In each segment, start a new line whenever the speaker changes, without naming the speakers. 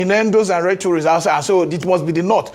innuendos and rhetoric, and so it must be the North.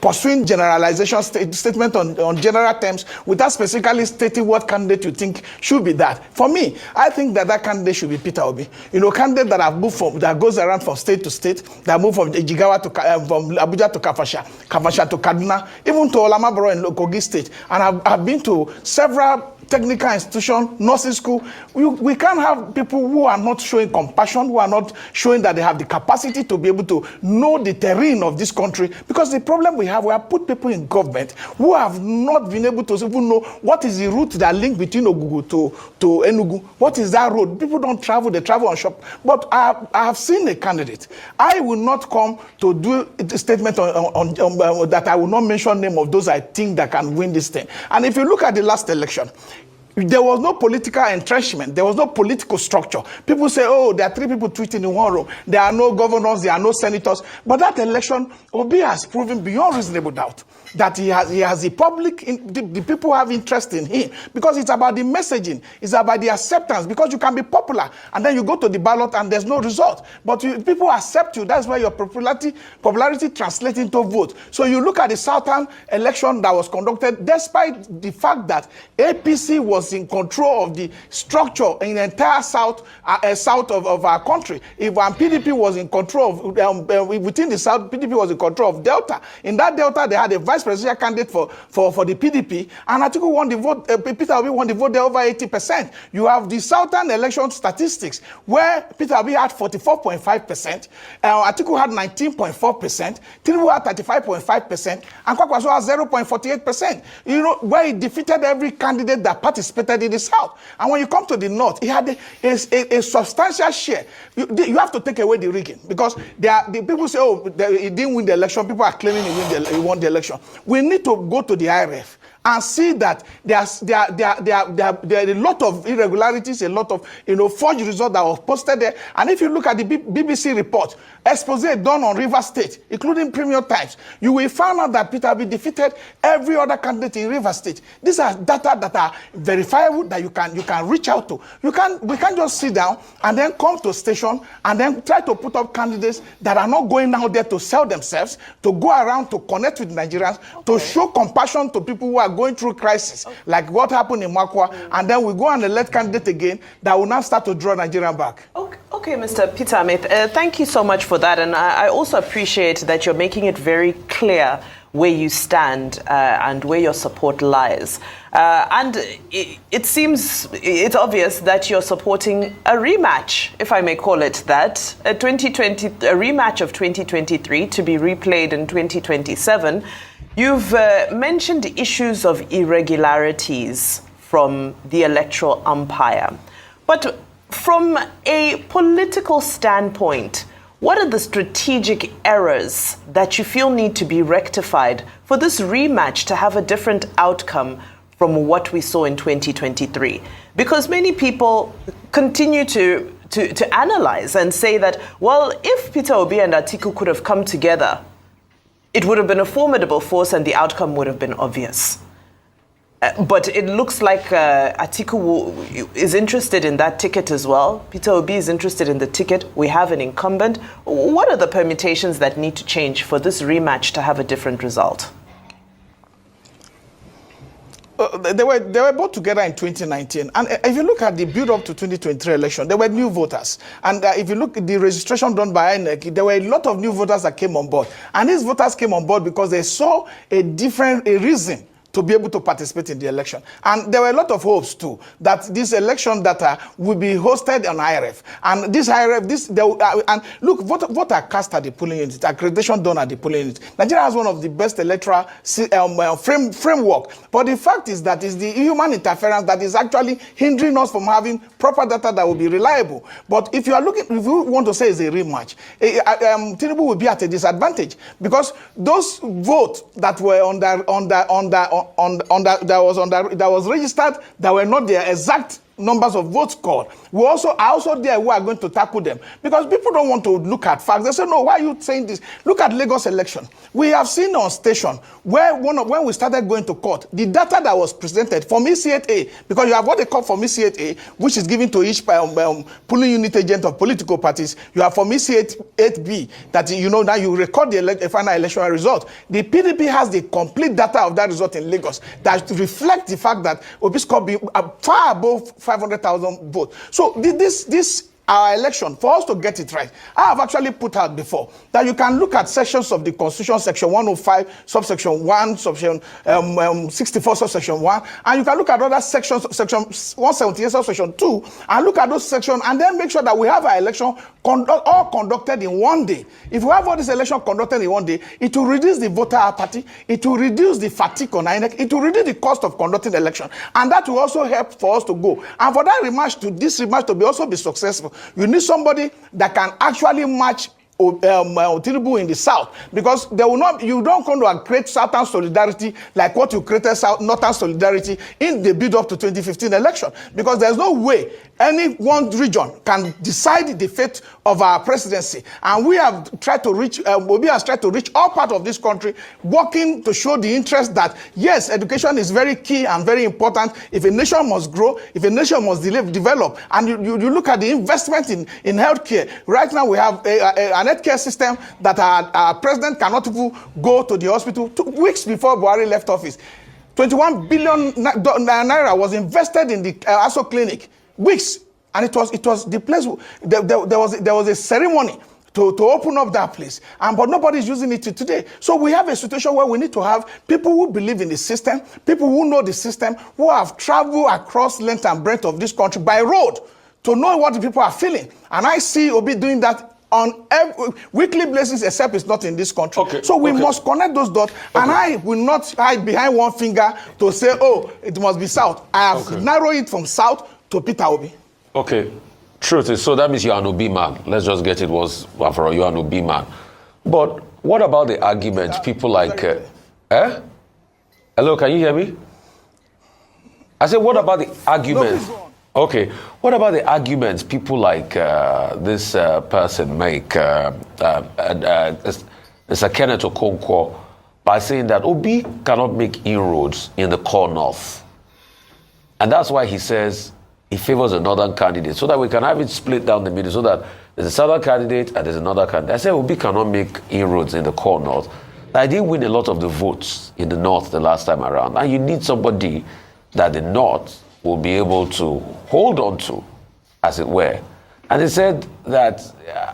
Pursuing generalization statement on general terms without specifically stating what candidate you think should be that. For me, I think that candidate should be Peter Obi. Candidate that have moved that goes around from state to state, that move from Jigawa to from Abuja to Kafasha to Kaduna, even to Olamaboro in Kogi State, and I've been to several technical institution, nursing school. We can't have people who are not showing compassion, who are not showing that they have the capacity to be able to know the terrain of this country. Because the problem we have put people in government who have not been able to even know what is the route that link between Ogugu to Enugu. What is that road? People don't travel, they travel on shop. But I have seen a candidate. I will not come to do a statement on that I will not mention name of those I think that can win this thing. And if you look at the last election, there was no political entrenchment. There was no political structure. People say, oh, there are 3 people tweeting in one room. There are no governors, there are no senators. But that election, Obi has proven beyond reasonable doubt that he has the public, the people have interest in him. Because it's about the messaging. It's about the acceptance. Because you can be popular and then you go to the ballot and there's no result. But people accept you. That's why your popularity translates into vote. So you look at the Southern election that was conducted, despite the fact that APC was in control of the structure in the entire south of our country. If PDP was in control of, within the south, PDP was in control of Delta. In that Delta, they had a vice presidential candidate for the PDP, and Atiku won the vote, Peter Obi won the vote there over 80%. You have the Southern election statistics, where Peter Obi had 44.5%, Atiku had 19.4%, Tinubu had 35.5%, and Kwakwaso had 0.48%. Where he defeated every candidate that participated in the South. And when you come to the North, he had a substantial share. You have to take away the rigging, because the people say, oh, he didn't win the election. People are claiming he won the election. We need to go to the IRF and see that there are a lot of irregularities, a lot of forged results that were posted there. And if you look at the BBC report, expose done on Rivers State, including Premium Times, you will find out that Peter Obi defeated every other candidate in Rivers State. These are data that are verifiable, that you can reach out to. We can't just sit down and then come to a station and then try to put up candidates that are not going out there to sell themselves, to go around to connect with Nigerians, to show compassion to people who are going through crisis, like what happened in Makwa, and then we go and elect candidate again that will now start to draw Nigeria back.
Okay, Mr. Peter Ameth, thank you so much for that, and I also appreciate that you're making it very clear where you stand and where your support lies. And it seems, it's obvious that you're supporting a rematch, if I may call it that, a rematch of 2023 to be replayed in 2027. You've mentioned issues of irregularities from the electoral umpire. But from a political standpoint, what are the strategic errors that you feel need to be rectified for this rematch to have a different outcome from what we saw in 2023? Because many people continue to analyze and say that, well, if Peter Obi and Atiku could have come together, it would have been a formidable force and the outcome would have been obvious. But it looks like Atiku is interested in that ticket as well. Peter Obi is interested in the ticket. We have an incumbent. What are the permutations that need to change for this rematch to have a different result?
They were both together in 2019. And if you look at the build-up to 2023 election, there were new voters. And if you look at the registration done by INEC, there were a lot of new voters that came on board. And these voters came on board because they saw a reason to be able to participate in the election. And there were a lot of hopes too that this election data will be hosted on IRF. And this IRF, and look, voter cast at the polling unit, accreditation done at the polling unit. Nigeria has one of the best electoral framework. But the fact is that it's the human interference that is actually hindering us from having proper data that will be reliable. But if you want to say it's a rematch, Tinubu will be at a disadvantage, because those votes that were that was registered, that were not the exact numbers of votes scored. I also there we are going to tackle them because people don't want to look at facts. They say, no, why are you saying this? Look at Lagos election. We have seen on station where when we started going to court, the data that was presented from EC8A, because you have what they call from EC8A, which is given to each polling unit agent of political parties. You have from EC8B that now you record the final electoral result. The PDP has the complete data of that result in Lagos that reflect the fact that Obi scored far above 500,000 votes. So this our election, for us to get it right, I have actually put out before that you can look at sections of the Constitution, section 105, subsection 1, section 64, subsection 1, and you can look at other sections, section 178, subsection 2, and look at those sections, and then make sure that we have our election all conducted in one day. If we have all this election conducted in one day, it will reduce the voter apathy, it will reduce the fatigue on INEC, it will reduce the cost of conducting the election, and that will also help for us to go. And for that this rematch to also be successful, you need somebody that can actually match Tinubu in the south, because you don't come to create Southern solidarity like what you created Northern solidarity in the build up to 2015 election, because there's no way any one region can decide the fate of our presidency. And we have tried to reach, Obi has tried to reach all parts of this country, working to show the interest that yes, education is very key and very important. If a nation must grow, if a nation must develop, and you look at the investment in healthcare. Right now we have an healthcare system that our president cannot even go to the hospital. 2 weeks before Buhari left office, 21 billion naira was invested in the ASO clinic. Weeks, and it was the place. There was a ceremony to open up that place, but nobody is using it today. So we have a situation where we need to have people who believe in the system, people who know the system, who have traveled across length and breadth of this country by road to know what the people are feeling. And I see Obi doing that on every weekly basis, except it's not in this country. Okay. So we must connect those dots, and I will not hide behind one finger to say, oh, it must be south. I have narrowed it from south to Peter Obi.
Okay. Truth is, so that means you're an Obi man. Let's just get it was for all, you're an Obi man. But what about the arguments? People like, Hello, can you hear me? I said, what about the arguments? Okay. What about the arguments people like this person make, Mr. Kenneth Okonkwo, by saying that Obi cannot make inroads in the core north? And that's why he says he favors a northern candidate, so that we can have it split down the middle, so that there's a southern candidate and there's another candidate. I said Obi cannot make inroads in the core north. I didn't win a lot of the votes in the north the last time around. And you need somebody that the north will be able to hold on to, as it were. And he said that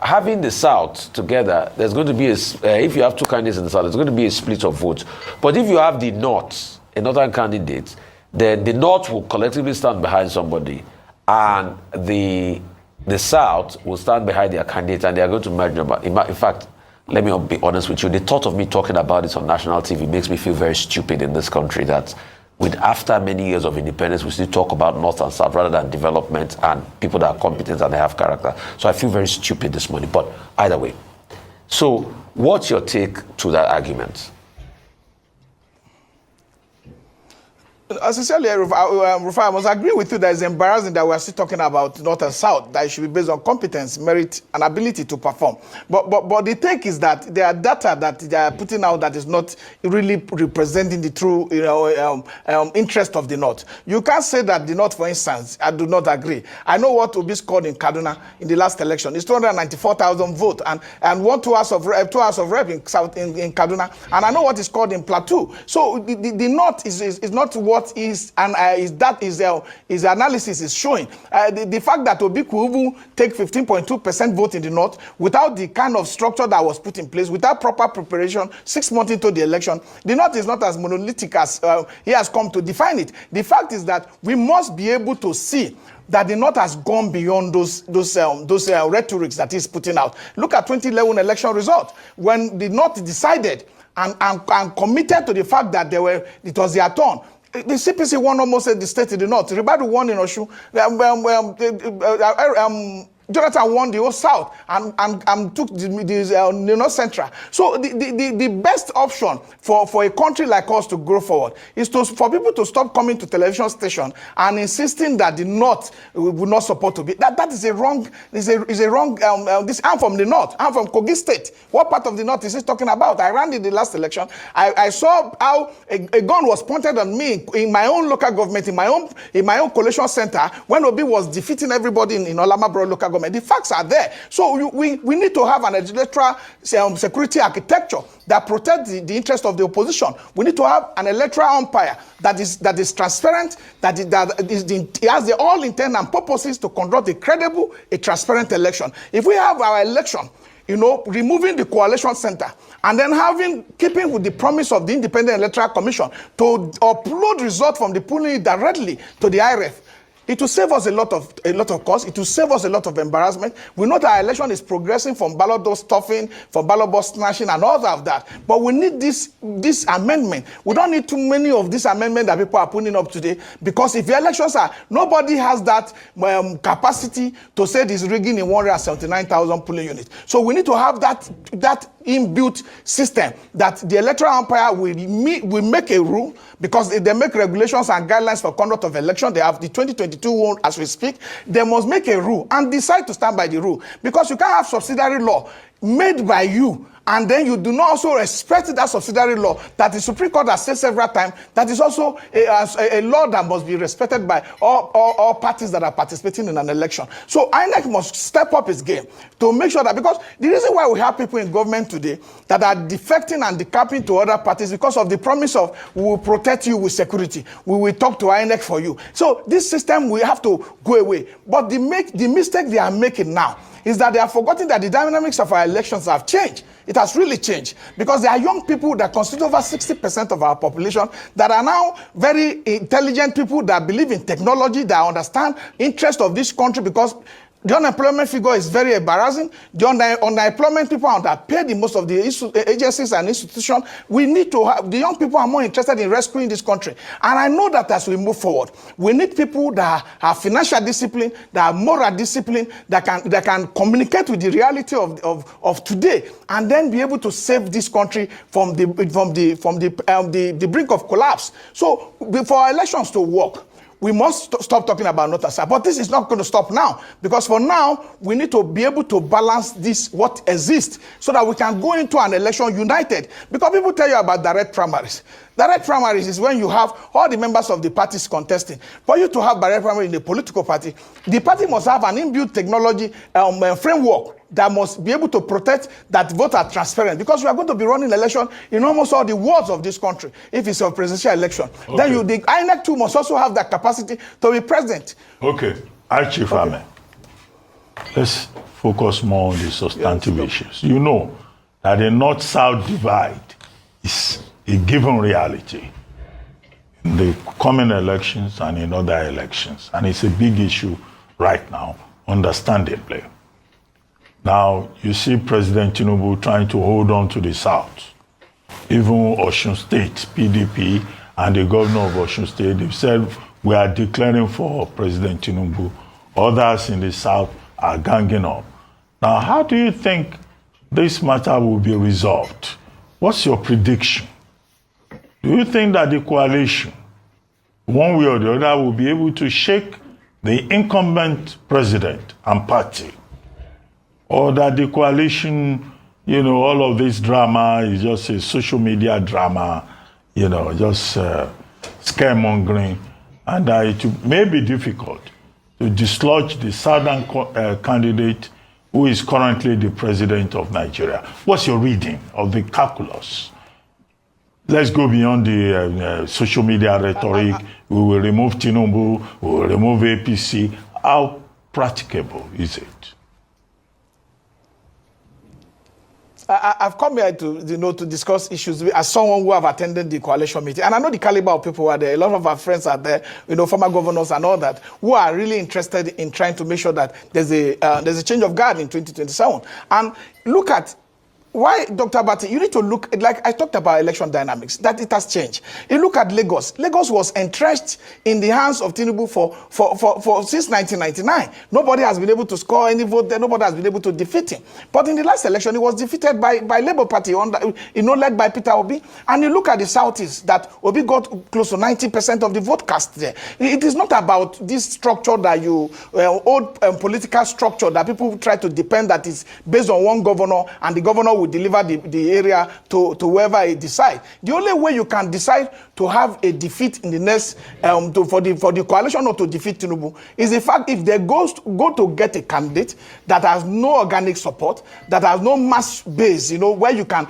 having the south together, there's going to be if you have two candidates in the south, there's going to be a split of votes. But if you have the north, a northern candidate, then the north will collectively stand behind somebody, and the south will stand behind their candidate, and they are going to merge them. In fact, let me be honest with you, the thought of me talking about this on national TV makes me feel very stupid in this country, that after many years of independence, we still talk about north and south rather than development and people that are competent and they have character. So I feel very stupid this morning, but either way. So what's your take to that argument?
Sincerely, Rufai, I must agree with you that it's embarrassing that we're still talking about North and South, that it should be based on competence, merit, and ability to perform. But the take is that there are data that they are putting out that is not really representing the true interest of the North. You can't say that the North, for instance, I do not agree. I know what Obi scored in Kaduna in the last election. It's 294,000 votes and 2 hours of rep in Kaduna. And I know what is scored in Plateau. So the North is not what is, and his analysis is showing. The fact that Obi could even take 15.2% vote in the North without the kind of structure that was put in place, without proper preparation, 6 months into the election, the North is not as monolithic as he has come to define it. The fact is that we must be able to see that the North has gone beyond those rhetorics that he's putting out. Look at 2011 election result, when the North decided and committed to the fact that it was their turn. The CPC won almost the state in the North. Ribadu won in Osun. Jonathan won the whole South and took the North Central. So the best option for a country like us to grow forward is for people to stop coming to television station and insisting that the North will not support to be. That is a wrong. This I'm from the North. I'm from Kogi State. What part of the North is he talking about? I ran in the last election. I saw how a gun was pointed on me in my own local government, in my own coalition center, when Obi was defeating everybody in Olamabro local government. The facts are there. So we need to have an electoral security architecture that protects the interest of the opposition. We need to have an electoral umpire that is transparent, that has the all intent and purposes to conduct a credible, a transparent election. If we have our election, removing the coalition center, and then keeping with the promise of the Independent Electoral Commission to upload results from the polling directly to the IREF, it will save us a lot of cost. It will save us a lot of embarrassment. We know that our election is progressing from ballot box stuffing, from ballot box snatching, and all of that. But we need this amendment. We don't need too many of these amendments that people are putting up today, because if the elections nobody has that capacity to say this rigging in 179,000 polling units. So we need to have that inbuilt system that the electoral umpire will make a rule, because they make regulations and guidelines for conduct of election. They have the 2022 one as we speak. They must make a rule and decide to stand by the rule, because you can't have subsidiary law made by you and then you do not also respect that subsidiary law that the Supreme Court has said several times that is also a law that must be respected by all parties that are participating in an election. So INEC must step up its game to make sure that, because the reason why we have people in government today that are defecting and decamping to other parties because of the promise of we will protect you with security, we will talk to INEC for you. So this system will have to go away. But the mistake they are making now is that they are forgetting that the dynamics of our elections have changed. It has really changed, because there are young people that constitute over 60% of our population that are now very intelligent people that believe in technology, that understand interest of this country, because the unemployment figure is very embarrassing. The unemployment people are underpaid in most of the agencies and institutions. We need to have, the young people are more interested in rescuing this country. And I know that as we move forward, we need people that have financial discipline, that have moral discipline, that can communicate with the reality of today, and then be able to save this country from the brink of collapse. So for our elections to work, we must stop talking about North and South. But this is not going to stop now, because for now, we need to be able to balance this, what exists, so that we can go into an election united. Because people tell you about direct primaries. Direct primaries is when you have all the members of the parties contesting. For you to have direct primary in a political party, the party must have an inbuilt technology framework that must be able to protect that votes are transparent, because we are going to be running election in almost all the wards of this country if it's a presidential election. Okay. Then the INEC too must also have that capacity to be present.
Okay, Chief Ahmed, let's focus more on the substantive issues. You know that the North-South divide is a given reality in the coming elections and in other elections, and it's a big issue right now, understandably. Now, you see President Tinubu trying to hold on to the South. Even Osun State, PDP, and the governor of Osun State, they've said, we are declaring for President Tinubu. Others in the South are ganging up. Now, how do you think this matter will be resolved? What's your prediction? Do you think that the coalition, one way or the other, will be able to shake the incumbent president and party? Or that the coalition, all of this drama is just a social media drama, just scaremongering, and that it may be difficult to dislodge the southern candidate who is currently the president of Nigeria. What's your reading of the calculus? Let's go beyond the social media rhetoric. We will remove Tinubu, we will remove APC. How practicable is it?
I've come here to discuss issues as someone who have attended the coalition meeting, and I know the caliber of people who are there. A lot of our friends are there, former governors and all that, who are really interested in trying to make sure that there's a change of guard in 2027. And look at why, Dr. Bati, you need to look, like I talked about election dynamics, that it has changed. You look at Lagos. Lagos was entrenched in the hands of Tinubu for since 1999. Nobody has been able to score any vote there. Nobody has been able to defeat him. But in the last election, he was defeated by Labour Party, led by Peter Obi. And you look at the Southeast, that Obi got close to 90% of the vote cast there. It is not about this structure that old political structure that people try to depend that is based on one governor, and the governor will deliver the area to whoever he decides. The only way you can decide to have a defeat in the next for the coalition or to defeat Tinubu is the fact if they go to get a candidate that has no organic support, that has no mass base, where you can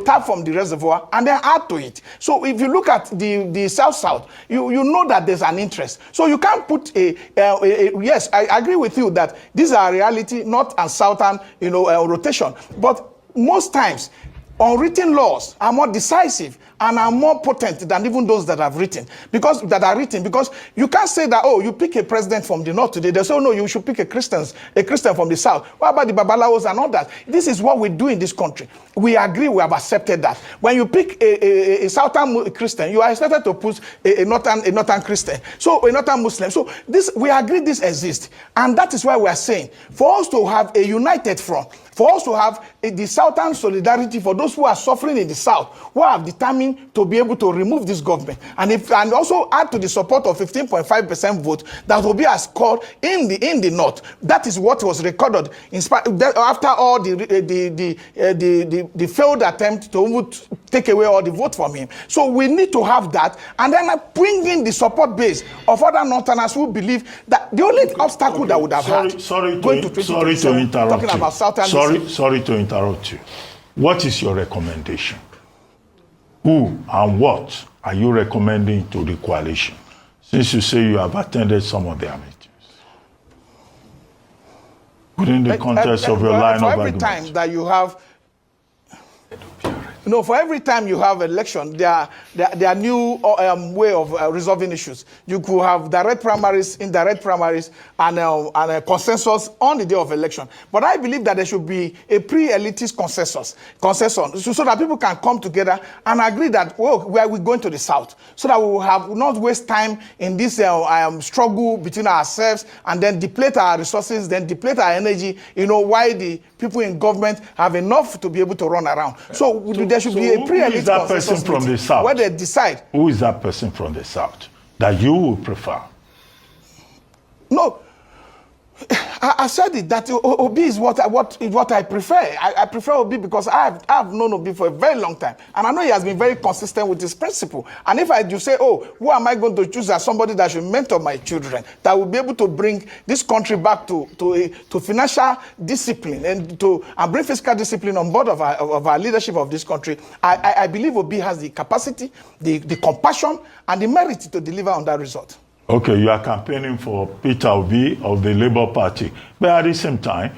tap from the reservoir and then add to it. So if you look at the South, you know that there's an interest. So you can't put yes, I agree with you that these are reality, North and Southern rotation. But most times, unwritten laws are more decisive and are more potent than even those that are written. Because you can't say that, you pick a president from the North today. They say, no, you should pick a Christian from the South. What about the Babalawos and all that? This is what we do in this country. We agree, we have accepted that. When you pick a Southern Christian, you are expected to put a Northern Christian. So a Northern Muslim. So we agree this exists. And that is why we are saying, for us to have a united front, for us to have the Southern solidarity for those who are suffering in the South, who have determined to be able to remove this government, and also add to the support of 15.5% vote that will be as called in the North. That is what was recorded after all the failed attempt to take away all the vote from him. So we need to have that, and then bring in the support base of other Northerners who believe that the only obstacle that would have
sorry to interrupt
talking about Southern.
Sorry to interrupt you. What is your recommendation? Who and what are you recommending to the coalition? Since you say you have attended some of their meetings. Within the context of your line of argument.
For every time that you have for every time you have election, there are new way of resolving issues. You could have direct primaries, indirect primaries, and a consensus on the day of election. But I believe that there should be a pre-elitist consensus so that people can come together and agree that, where are we going to the South? So that we will have not waste time in this struggle between ourselves and then deplete our resources, then deplete our energy, while the people in government have enough to be able to run around. So there should be a pre-elite
person from the South
where they decide.
Who is that person from the South that you would prefer?
No, I said it that Obi is what I prefer. I prefer Obi because I have known Obi for a very long time, and I know he has been very consistent with his principle. And if you say, who am I going to choose as somebody that should mentor my children, that will be able to bring this country back to financial discipline and bring fiscal discipline on board of our leadership of this country, I believe Obi has the capacity, the compassion, and the merit to deliver on that result.
Okay, you are campaigning for Peter Obi of the Labour Party. But at the same time,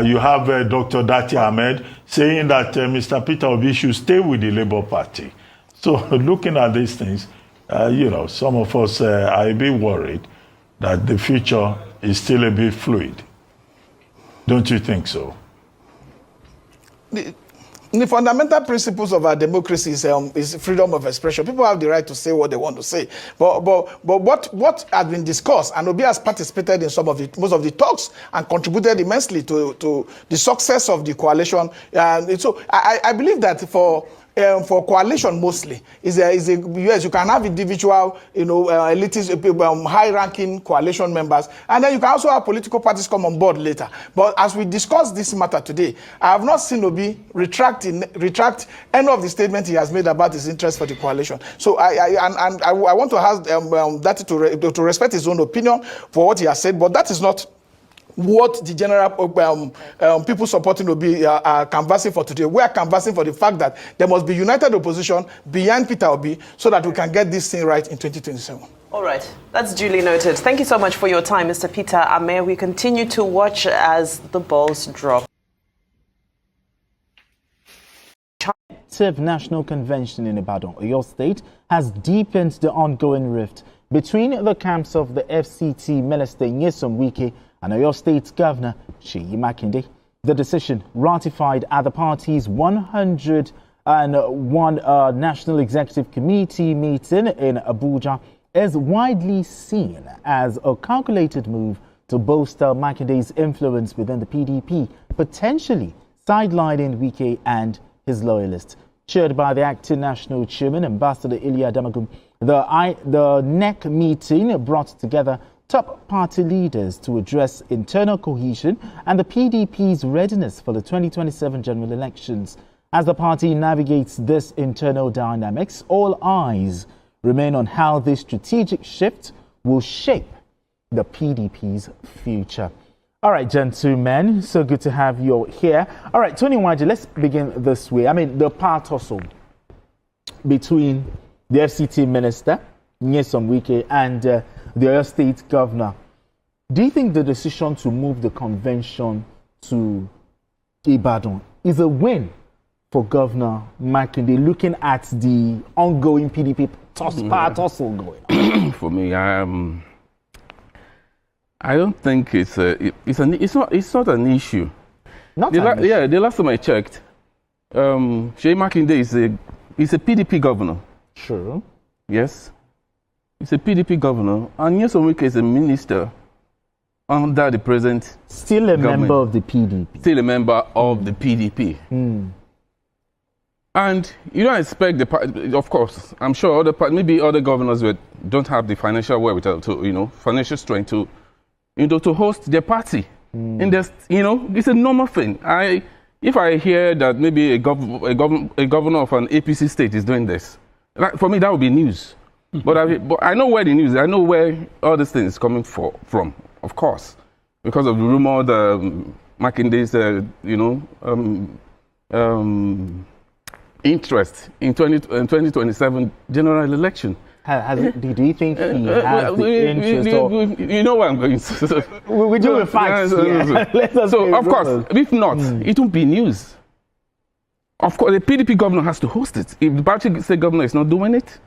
you have Dr. Dati Ahmed saying that Mr. Peter Obi should stay with the Labour Party. So looking at these things, some of us are a bit worried that the future is still a bit fluid. Don't you think so?
The fundamental principles of our democracy is freedom of expression. People have the right to say what they want to say. But what has been discussed, and Obi has participated in most of the talks and contributed immensely to the success of the coalition. So I believe that for coalition mostly yes, you can have individual elitist high-ranking coalition members, and then you can also have political parties come on board later. But as we discuss this matter today, I have not seen Obi retract any of the statements he has made about his interest for the coalition. So I want to ask that to respect his own opinion for what he has said, but that is not what the general people supporting Obi are canvassing for today. We are canvassing for the fact that there must be united opposition behind Peter Obi so that we can get this thing right in 2027.
All right, that's duly noted. Thank you so much for your time, Mr. Peter Ameh. We continue to watch as the balls drop.
National Convention in Ibadan, Oyo State, has deepened the ongoing rift between the camps of the FCT Minister Nyesom Wike and Oyo State Governor Seyi Makinde. the decision ratified at the party's 101 National Executive Committee meeting in Abuja is widely seen as a calculated move to bolster Makinde's influence within the PDP, potentially sidelining Wike and his loyalists. Chaired by the acting national chairman, Ambassador Ilya Damagum, the NEC meeting brought together top party leaders to address internal cohesion and the PDP's readiness for the 2027 general elections. As the party navigates this internal dynamics, all eyes remain on how this strategic shift will shape the PDP's future. All right, gentlemen, so good to have you here. All right, Tony Nwaji, let's begin this way. I mean, the power tussle between the FCT minister, Nyesom Wike, and the Oyo State governor. Do you think the decision to move the convention to Ibadan is a win for Governor Makinde, looking at the ongoing PDP power tussle going on?
For me, I don't think it's not an issue. The last time I checked, Seyi Makinde is a PDP governor.
Sure.
Yes, he's a PDP governor, and Nyesom Wike is a minister under the present.
Still a member of the PDP.
Still a member of the PDP. And you don't expect the party, of course, I'm sure maybe other governors don't have the financial wherewithal to, financial strength to host their party. And it's a normal thing. If I hear that maybe a governor of an APC state is doing this, for me that would be news. But I know where the news is. I know where all this thing is coming from, of course, because of the rumor that Makinde's, interest in 2027 general election.
Do you think he has the interest?
You know where I'm going.
We do the facts.
So, of course, if not, it won't be news. Of course, the PDP governor has to host it. If the Bauchi State governor is not doing it,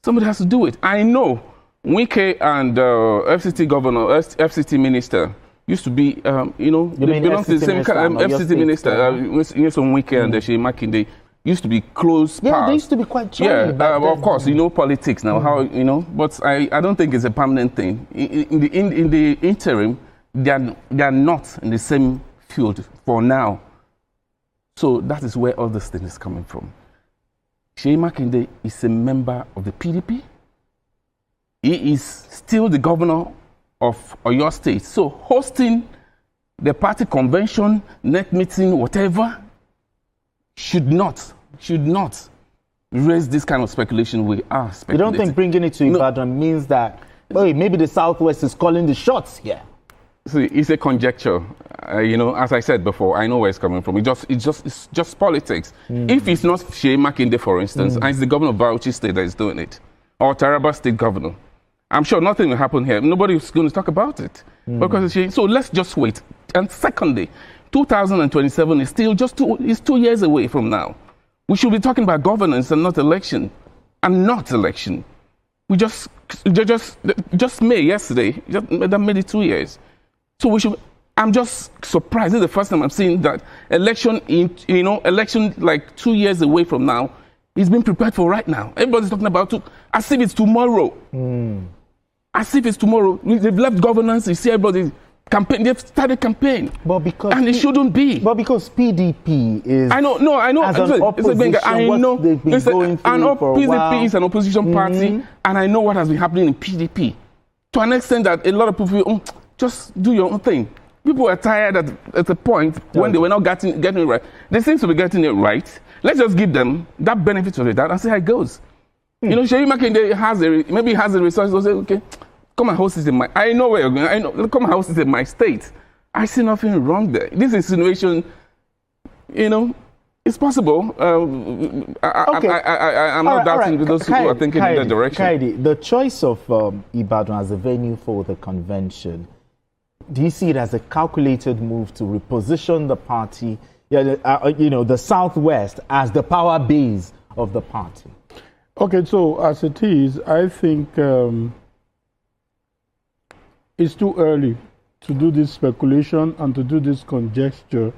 somebody has to do it. I know Wike and FCT governor, FCT minister used to be, they belong to the same FCT minister. Nyesom Wike and Seyi Makinde used to be close pals.
Yeah, they used to be quite joint.
Yeah, of course, politics now, but I don't think it's a permanent thing. In the interim, they are not in the same field for now. So that is where all this thing is coming from. Seyi Makinde is a member of the PDP. He is still the governor of Oyo State. So hosting the party convention, NEC meeting, whatever, should not raise this kind of speculation we are speculating.
You don't think bringing it to Ibadan means that maybe the Southwest is calling the shots here?
See, it's a conjecture. As I said before, I know where it's coming from. It's just politics. If it's not Seyi Makinde, for instance, and it's the governor of Bauchi State that is doing it, or Taraba State governor, I'm sure nothing will happen here. Nobody's going to talk about it. So let's just wait. And secondly, 2027 is still it's 2 years away from now. We should be talking about governance and not election. We just May yesterday, that made it 2 years. So I'm just surprised. This is the first time I'm seeing that election like 2 years away from now is being prepared for right now. Everybody's talking about it as if it's tomorrow. As if it's tomorrow. They've left governance. You see everybody campaign. They've started campaign. And it shouldn't be.
But because PDP is.
I know.
As an opposition,
I know.
They've been going through for a
PDP
while.
is an opposition party, and I know what has been happening in PDP. To an extent that a lot of people just do your own thing. People are tired at a point when they were not getting it right. They seem to be getting it right. Let's just give them that benefit of the doubt and see how it goes. Seyi Makinde has the resources to say, okay, come and host it in my. I know where you're going. I know. Come and host it in my state. I see nothing wrong there. This insinuation, it's possible. I'm not doubting those who are thinking in that direction.
Kaidi, the choice of Ibadan as a venue for the convention, do you see it as a calculated move to reposition the party, the Southwest as the power base of the party?
Okay, so as it is, I think it's too early to do this speculation and to do this conjecture.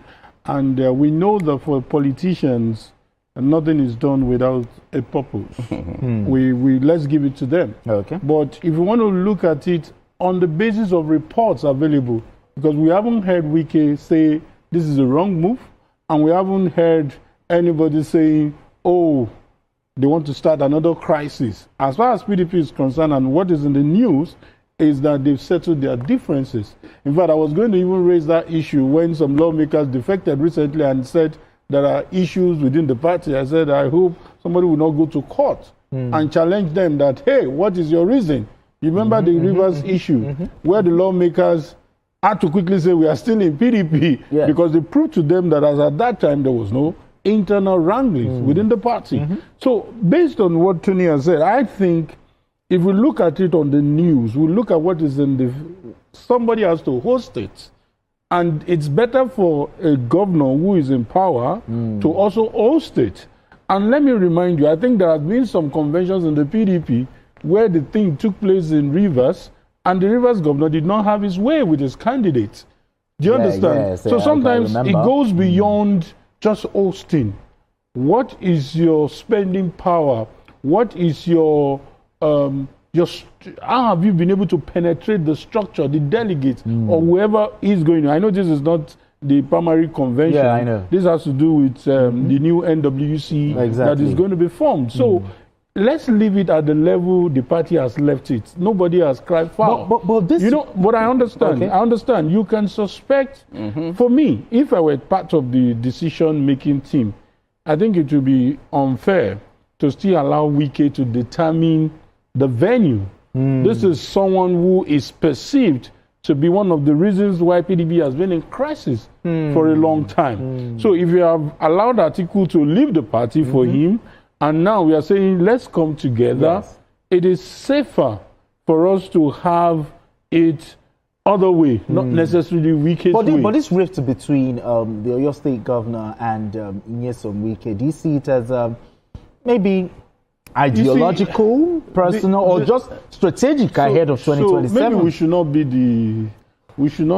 And we know that for politicians, nothing is done without a purpose. We let's give it to them.
Okay.
But if you want to look at it on the basis of reports available, because we haven't heard Wike say this is a wrong move, and we haven't heard anybody saying, oh, they want to start another crisis. As far as PDP is concerned, and what is in the news, is that they've settled their differences. In fact, I was going to even raise that issue when some lawmakers defected recently and said there are issues within the party. I said, I hope somebody will not go to court and challenge them that, hey, what is your reason? You remember the Rivers issue where the lawmakers had to quickly say we are still in PDP because they proved to them that as at that time there was no internal wranglings within the party. So based on what Tony has said, I think if we look at it on the news, we look at what is in the, somebody has to host it. And it's better for a governor who is in power to also host it. And let me remind you, I think there have been some conventions in the PDP where the thing took place in Rivers, and the Rivers governor did not have his way with his candidates. Do you understand? So sometimes it goes beyond just hosting. What is your spending power? What is your how have you been able to penetrate the structure, the delegates, or whoever is going? I know this is not the primary convention.
Yeah, I know.
This has to do with the new NWC that is going to be formed. So let's leave it at the level the party has left it. Nobody has cried foul.
But this,
you know, but I understand.
Okay.
I understand. You can suspect. For me, if I were part of the decision-making team, I think it would be unfair to still allow Wike to determine the venue. This is someone who is perceived to be one of the reasons why PDP has been in crisis for a long time. So if you have allowed Atiku to leave the party for him, and now we are saying, let's come together, it is safer for us to have it other way, not necessarily Wike's way.
But this rift between the Oyo State governor and Nyesom Wike, do you see it as maybe ideological, personal, or just strategic ahead of 2027?
So maybe we should not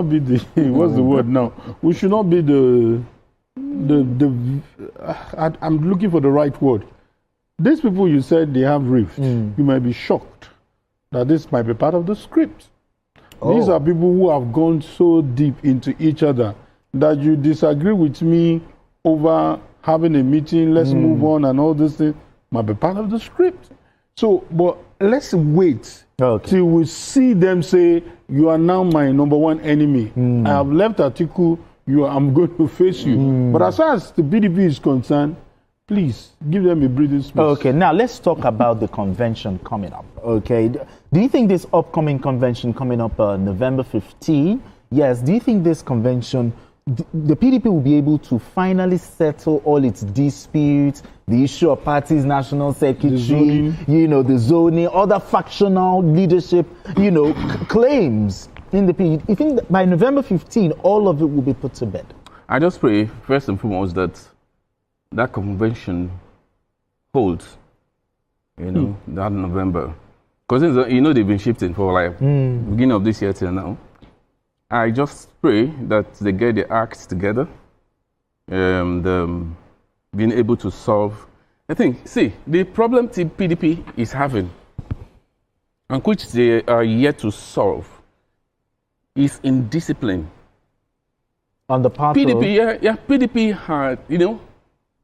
be the what's the word now? We should not be I'm looking for the right word. These people, you said they have rift. You might be shocked that this might be part of the script. These are people who have gone so deep into each other that you disagree with me over having a meeting, let's move on and all these things. Might be part of the script. So, but let's wait till we see them say, you are now my number one enemy. I have left Atiku, I'm going to face you. But as far as the PDP is concerned, please give them a breathing space.
Okay, now let's talk about the convention coming up. Okay, do you think this upcoming convention coming up November 15? Yes, do you think this convention, the PDP will be able to finally settle all its disputes, the issue of party's national secretary, the zoning, other factional leadership, claims in the PDP? You think that by November 15, all of it will be put to bed?
I just pray, first and foremost, that convention holds, that November. Because, they've been shifting for beginning of this year till now. I just pray that they get the acts together, being able to solve. I think, the problem the PDP is having, and which they are yet to solve, is indiscipline.
On the part
PDP, PDP had,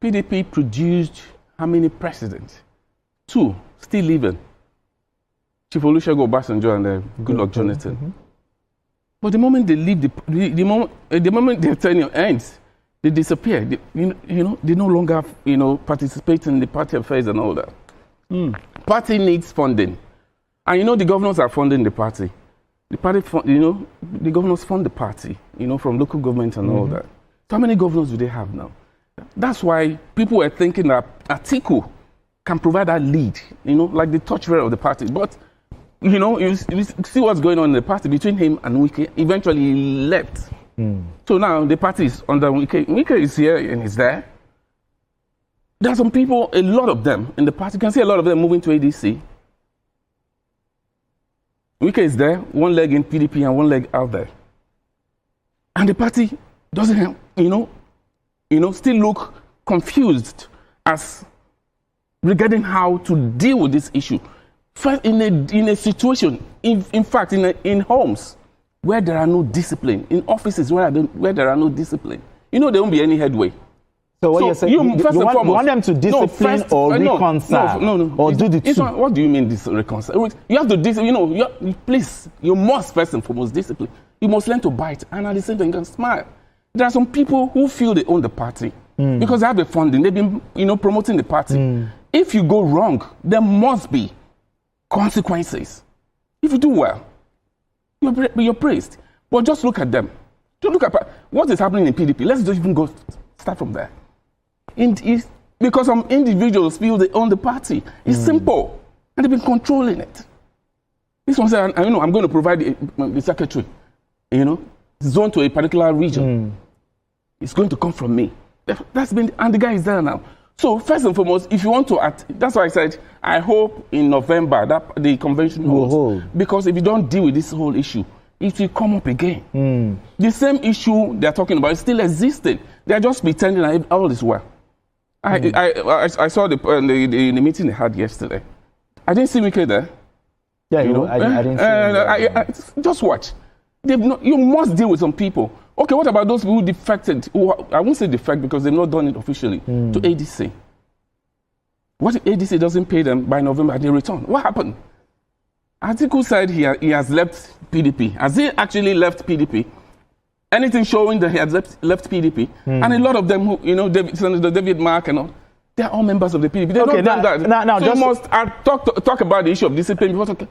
PDP produced how many presidents? 2 still living. Chief Olusegun Obasanjo and Goodluck Jonathan. But the moment they leave, the moment their tenure ends, they disappear. They no longer, participate in the party affairs and all that. Party needs funding, and the governors are funding the party. The party, the governors fund the party, from local government and all that. So how many governors do they have now? That's why people were thinking that Atiku can provide that lead, like the torchbearer of the party. But, you see what's going on in the party between him and Wike. Eventually, he left. So now the party is under Wike. Wike is here and he's there. There are some people, a lot of them in the party. You can see a lot of them moving to ADC. Wike is there, one leg in PDP and one leg out there. and the party doesn't, still look confused as regarding how to deal with this issue. First, in a situation, in fact, in homes where there are no discipline, in offices where there are no discipline, there won't be any headway.
So what you're saying, you want them to discipline or reconcile?
No.
Or do the two?
What do you mean reconcile? You have to discipline, please, you must first and foremost discipline. You must learn to bite, and at the same time, you can smile. There are some people who feel they own the party because they have the funding. They've been, promoting the party. If you go wrong, there must be consequences. If you do well, you're praised. But just look at them. Just look at what is happening in PDP. Let's just even start from there. Because some individuals feel they own the party. It's simple, and they've been controlling it. This one said, I'm going to provide the secretary, zone to a particular region. It's going to come from me. And the guy is there now. So first and foremost, if you want to act, that's why I said, I hope in November that the convention holds. Because if you don't deal with this whole issue, it will come up again. The same issue they're talking about is still existing. They're just pretending that all is well. I saw the meeting they had yesterday. I didn't see Wike there.
Yeah, I didn't see him.
Just watch. You must deal with some people. Okay, what about those people who defected? I won't say defect because they've not done it officially to ADC. What if ADC doesn't pay them by November and they return? What happened? Atiku said he has left PDP. Has he actually left PDP? Anything showing that he has left PDP? And a lot of them, Senator David Mark and all, they are all members of the PDP. They don't do that.
Now,
so you must talk about the issue of discipline before talking.